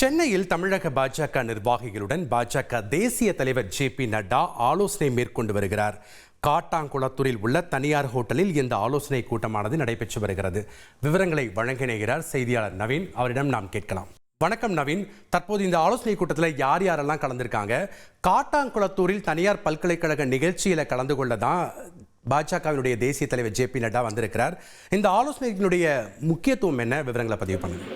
சென்னையில் தமிழக பாஜக நிர்வாகிகளுடன் பாஜக தேசிய தலைவர் ஜே.பி. நட்டா ஆலோசனை மேற்கொண்டு வருகிறார். காட்டாங்குளத்தூரில் உள்ள தனியார் ஹோட்டலில் இந்த ஆலோசனை கூட்டமானது நடைபெற்று வருகிறது. விவரங்களை வழங்கினார் செய்தியாளர் நவீன். அவரிடம் நாம் கேட்கலாம். வணக்கம் நவீன், தற்போது இந்த ஆலோசனை கூட்டத்தில் யார் யாரெல்லாம் கலந்திருக்காங்க? காட்டாங்குளத்தூரில் தனியார் பல்கலைக்கழக நிகழ்ச்சியில கலந்து கொள்ள தான் பாஜகவினுடைய தேசிய தலைவர் ஜே.பி. நட்டா வந்திருக்கிறார். இந்த ஆலோசனையினுடைய முக்கியத்துவம் என்ன? விவரங்களை பதிவு பண்ணுங்க.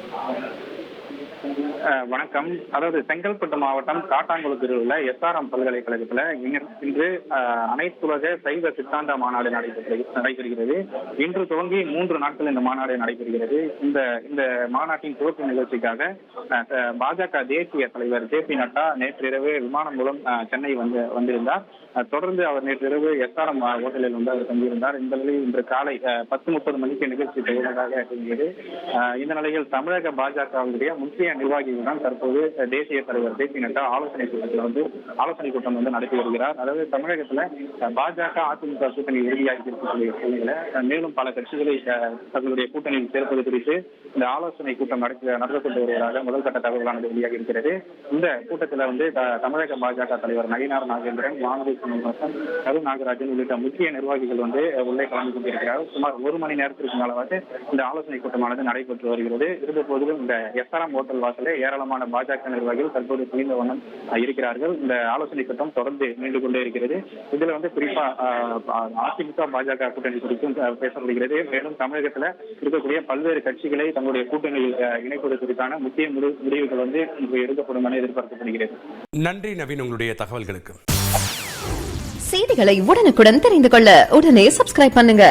வணக்கம். அதாவது செங்கல்பட்டு மாவட்டம் காட்டாங்குளத்தூரில் உள்ள SRM பல்கலைக்கழகத்தில் இன்று அனைத்துலக சைவ சித்தாந்த மாநாடு நடைபெறுகிறது. இன்று துவங்கி 3 நாட்கள் இந்த மாநாடு நடைபெறுகிறது. இந்த மாநாட்டின் துவக்க நிகழ்ச்சிக்காக பாஜக தேசிய தலைவர் ஜே.பி. நட்டா நேற்றிரவு விமானம் மூலம் சென்னை வந்திருந்தார். தொடர்ந்து அவர் நேற்றிரவு SRM ஹோட்டலில் வந்து அவர் தங்கியிருந்தார். இந்த நிலையில் இன்று காலை 10:30 மணிக்கு நிகழ்ச்சி துவங்குவதாக இருந்தது. இந்த நிலையில் தமிழக பாஜகவுடைய முக்கிய நிர்வாகிகளுடன் தற்போது தேசிய தலைவர் ஜே.பி. நட்டா ஆலோசனை கூட்டம் நடத்தி வருகிறார். அதாவது தமிழகத்துல பாஜக அதிமுக கூட்டணி உறுதியாக இருக்கக்கூடிய சூழ்நிலை மேலும் பல கட்சிகளை தங்களுடைய கூட்டணியில் சேர்ப்பது குறித்து இந்த ஆலோசனை கூட்டம் நடத்தப்பட்டு வருவதாக முதல் கட்ட தகவலானது வெளியாக இருக்கிறது. இந்த கூட்டத்தில் தமிழக பாஜக தலைவர் நயினார் நாகேந்திரன், வானதி சீனிவாசன், கரு நாகராஜன் உள்ளிட்ட முக்கிய நிர்வாகிகள் உள்ளே கலந்து கொண்டிருக்கிறார்கள். சுமார் 1 மணி நேரத்திற்கு மேலாக இந்த ஆலோசனை கூட்டமானது நடைபெற்று வருகிறது. இருந்த போதிலும் இந்த SRM ஹோட்டல் வாசலே ஏராளமான பாஜக நிர்வாகிகள் தற்போது குவிந்த வண்ணம் இருக்கிறார்கள். இந்த ஆலோசனை கூட்டம் தொடர்ந்து நீண்டு கொண்டே இருக்கிறது. இதுல குறிப்பா அதிமுக பாஜக கூட்டணி குறித்தும் பேசப்படுகிறது. மேலும் தமிழகத்துல இருக்கக்கூடிய பல்வேறு கட்சிகளை தங்களுடைய கூட்டணியில் இணைப்பது குறித்தான முக்கிய முடிவுகள் எடுக்கப்படும் என எதிர்பார்க்கப்படுகிறது. நன்றி நவீன், உங்களுடைய தகவல்களுக்கு. செய்திகளை உடனுக்குடன் தெரிந்து கொள்ள உடனே சப்ஸ்கிரைப் பண்ணுங்க.